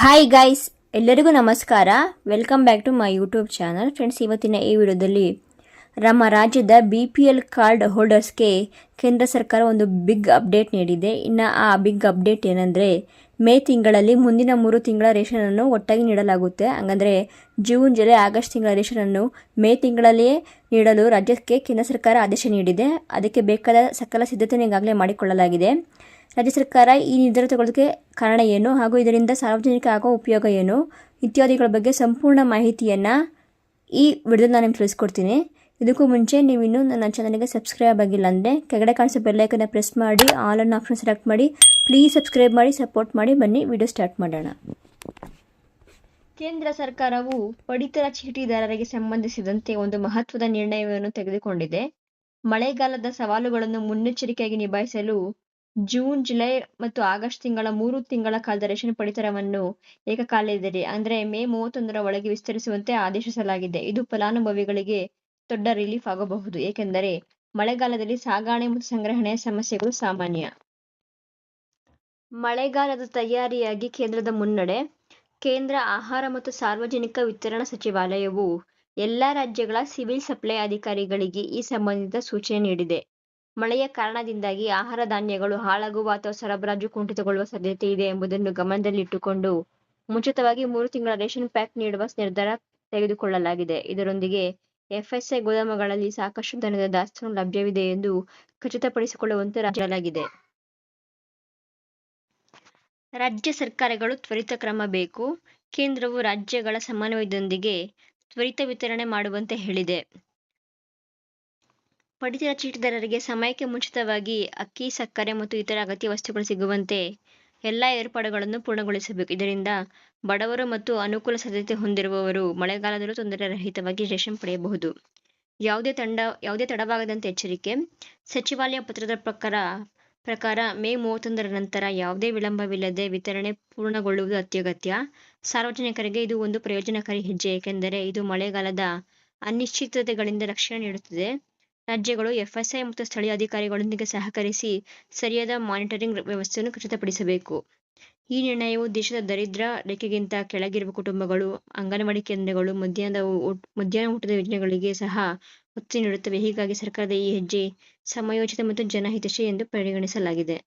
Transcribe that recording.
Hi guys, ಎಲ್ಲರಿಗೂ ನಮಸ್ಕಾರ. Welcome back to my YouTube channel. Friends, ಇವತ್ತಿನ ಈ ವಿಡಿಯೋದಲ್ಲಿ ನಮ್ಮ ರಾಜ್ಯದ BPL ಕಾರ್ಡ್ ಹೋಲ್ಡರ್ಸ್ಗೆ ಕೇಂದ್ರ ಸರ್ಕಾರ ಒಂದು ಬಿಗ್ ಅಪ್ಡೇಟ್ ನೀಡಿದೆ. ಇನ್ನು ಆ ಬಿಗ್ ಅಪ್ಡೇಟ್ ಏನಂದರೆ, ಮೇ ತಿಂಗಳಲ್ಲಿ ಮುಂದಿನ 3 ತಿಂಗಳ ರೇಷನನ್ನು ಒಟ್ಟಾಗಿ ನೀಡಲಾಗುತ್ತೆ. ಹಾಗಂದರೆ ಜೂನ್, ಜುಲೈ, ಆಗಸ್ಟ್ ತಿಂಗಳ ರೇಷನನ್ನು ಮೇ ತಿಂಗಳಲ್ಲಿಯೇ ನೀಡಲು ರಾಜ್ಯಕ್ಕೆ ಕೇಂದ್ರ ಸರ್ಕಾರ ಆದೇಶ ನೀಡಿದೆ. ಅದಕ್ಕೆ ಬೇಕಾದ ಸಕಲ ಸಿದ್ಧತೆಯನ್ನು ಈಗಾಗಲೇ ಮಾಡಿಕೊಳ್ಳಲಾಗಿದೆ. ರಾಜ್ಯ ಸರ್ಕಾರ ಈ ನಿರ್ಧಾರ ತೆಗೆದುಕೊಳ್ಳೋದಕ್ಕೆ ಕಾರಣ ಏನು ಹಾಗೂ ಇದರಿಂದ ಸಾರ್ವಜನಿಕ ಆಗೋ ಉಪಯೋಗ ಏನು ಇತ್ಯಾದಿಗಳ ಬಗ್ಗೆ ಸಂಪೂರ್ಣ ಮಾಹಿತಿಯನ್ನು ಈ ವಿಡಿಯೋದಲ್ಲಿ ನಾನು ನಿಮ್ಗೆ ತಿಳಿಸ್ಕೊಡ್ತೀನಿ. ಇದಕ್ಕೂ ಮುಂಚೆ ನೀವು ಇನ್ನೂ ನನ್ನ ಚಾನಲ್ಗೆ ಸಬ್ಸ್ಕ್ರೈಬ್ ಆಗಿಲ್ಲ ಅಂದರೆ ಕೆಳಗಡೆ ಕಾಣಿಸೋ ಬೆಲ್ಲೈಕನ್ನ ಪ್ರೆಸ್ ಮಾಡಿ ಆಲ್ ಅನ್ನು ಆಪ್ಷನ್ ಸೆಲೆಕ್ಟ್ ಮಾಡಿ. ಪ್ಲೀಸ್ ಸಬ್ಸ್ಕ್ರೈಬ್ ಮಾಡಿ, ಸಪೋರ್ಟ್ ಮಾಡಿ. ಬನ್ನಿ ವಿಡಿಯೋ ಸ್ಟಾರ್ಟ್ ಮಾಡೋಣ. ಕೇಂದ್ರ ಸರ್ಕಾರವು ಪಡಿತರ ಚೀಟಿದಾರರಿಗೆ ಸಂಬಂಧಿಸಿದಂತೆ ಒಂದು ಮಹತ್ವದ ನಿರ್ಣಯವನ್ನು ತೆಗೆದುಕೊಂಡಿದೆ. ಮಳೆಗಾಲದ ಸವಾಲುಗಳನ್ನು ಮುನ್ನೆಚ್ಚರಿಕೆಯಾಗಿ ನಿಭಾಯಿಸಲು ಜೂನ್, ಜುಲೈ ಮತ್ತು ಆಗಸ್ಟ್ ತಿಂಗಳ 3 ತಿಂಗಳ ಕಾಲದ ರೇಷನ್ ಪಡಿತರವನ್ನು ಏಕಕಾಲದಲ್ಲಿ ಅಂದರೆ ಮೇ 31ರ ಒಳಗೆ ವಿಸ್ತರಿಸುವಂತೆ ಆದೇಶಿಸಲಾಗಿದೆ. ಇದು ಫಲಾನುಭವಿಗಳಿಗೆ ದೊಡ್ಡ ರಿಲೀಫ್ ಆಗಬಹುದು, ಏಕೆಂದರೆ ಮಳೆಗಾಲದಲ್ಲಿ ಸಾಗಣೆ ಮತ್ತು ಸಂಗ್ರಹಣೆಯ ಸಮಸ್ಯೆಗಳು ಸಾಮಾನ್ಯ. ಮಳೆಗಾಲದ ತಯಾರಿಯಾಗಿ ಕೇಂದ್ರದ ಮುನ್ನಡೆ. ಕೇಂದ್ರ ಆಹಾರ ಮತ್ತು ಸಾರ್ವಜನಿಕ ವಿತರಣಾ ಸಚಿವಾಲಯವು ಎಲ್ಲ ರಾಜ್ಯಗಳ ಸಿವಿಲ್ ಸಪ್ಲೈ ಅಧಿಕಾರಿಗಳಿಗೆ ಈ ಸಂಬಂಧಿತ ಸೂಚನೆ ನೀಡಿದೆ. ಮಳೆಯ ಕಾರಣದಿಂದಾಗಿ ಆಹಾರ ಧಾನ್ಯಗಳು ಹಾಳಾಗುವ ಅಥವಾ ಸರಬರಾಜು ಕುಂಠಿತಗೊಳ್ಳುವ ಸಾಧ್ಯತೆ ಇದೆ ಎಂಬುದನ್ನು ಗಮನದಲ್ಲಿಟ್ಟುಕೊಂಡು ಮುಂಚಿತವಾಗಿ 3 ತಿಂಗಳ ರೇಷನ್ ಪ್ಯಾಕ್ ನೀಡುವ ನಿರ್ಧಾರ ತೆಗೆದುಕೊಳ್ಳಲಾಗಿದೆ. ಇದರೊಂದಿಗೆ FSI ಗೋದಾಮುಗಳಲ್ಲಿ ಸಾಕಷ್ಟು ಧಾನ್ಯದ ದಾಸ್ತಾನು ಲಭ್ಯವಿದೆ ಎಂದು ಖಚಿತಪಡಿಸಿಕೊಳ್ಳುವಂತೆ ಮಾಡಲಾಗಿದೆ. ರಾಜ್ಯ ಸರ್ಕಾರಗಳು ತ್ವರಿತ ಕ್ರಮ ಬೇಕು. ಕೇಂದ್ರವು ರಾಜ್ಯಗಳ ಸಮನ್ವಯದೊಂದಿಗೆ ತ್ವರಿತ ವಿತರಣೆ ಮಾಡುವಂತೆ ಹೇಳಿದೆ. ಪಡಿತರ ಚೀಟಿದಾರರಿಗೆ ಸಮಯಕ್ಕೆ ಮುಂಚಿತವಾಗಿ ಅಕ್ಕಿ, ಸಕ್ಕರೆ ಮತ್ತು ಇತರ ಅಗತ್ಯ ವಸ್ತುಗಳು ಸಿಗುವಂತೆ ಎಲ್ಲ ಏರ್ಪಾಡುಗಳನ್ನು ಪೂರ್ಣಗೊಳಿಸಬೇಕು. ಇದರಿಂದ ಬಡವರು ಮತ್ತು ಅನುಕೂಲ ಸಾಧ್ಯತೆ ಹೊಂದಿರುವವರು ಮಳೆಗಾಲದಲ್ಲೂ ತೊಂದರೆ ರಹಿತವಾಗಿ ರೇಷನ್ ಪಡೆಯಬಹುದು. ಯಾವುದೇ ತಡವಾಗದಂತೆ ಎಚ್ಚರಿಕೆ. ಸಚಿವಾಲಯ ಪತ್ರದ ಪ್ರಕಾರ ಮೇ 31ರ ನಂತರ ಯಾವುದೇ ವಿಳಂಬವಿಲ್ಲದೆ ವಿತರಣೆ ಪೂರ್ಣಗೊಳ್ಳುವುದು ಅತ್ಯಗತ್ಯ. ಸಾರ್ವಜನಿಕರಿಗೆ ಇದು ಒಂದು ಪ್ರಯೋಜನಕಾರಿ ಹೆಜ್ಜೆ, ಏಕೆಂದರೆ ಇದು ಮಳೆಗಾಲದ ಅನಿಶ್ಚಿತತೆಗಳಿಂದ ರಕ್ಷಣೆ ನೀಡುತ್ತದೆ. ರಾಜ್ಯಗಳು FSI ಮತ್ತು ಸ್ಥಳೀಯ ಅಧಿಕಾರಿಗಳೊಂದಿಗೆ ಸಹಕರಿಸಿ ಸರಿಯಾದ ಮಾನಿಟರಿಂಗ್ ವ್ಯವಸ್ಥೆಯನ್ನು ಖಚಿತಪಡಿಸಬೇಕು. ಈ ನಿರ್ಣಯವು ದೇಶದ ದರಿದ್ರ ರೇಖೆಗಿಂತ ಕೆಳಗಿರುವ ಕುಟುಂಬಗಳು, ಅಂಗನವಾಡಿ ಕೇಂದ್ರಗಳು, ಮಧ್ಯಾಹ್ನ ಊಟದ ಯೋಜನೆಗಳಿಗೆ ಸಹ ಒತ್ತು ನೀಡುತ್ತವೆ. ಹೀಗಾಗಿ ಸರ್ಕಾರದ ಈ ಹೆಜ್ಜೆ ಸಮಯೋಚಿತ ಮತ್ತು ಜನಹಿತೈಷಿ ಎಂದು ಪರಿಗಣಿಸಲಾಗಿದೆ.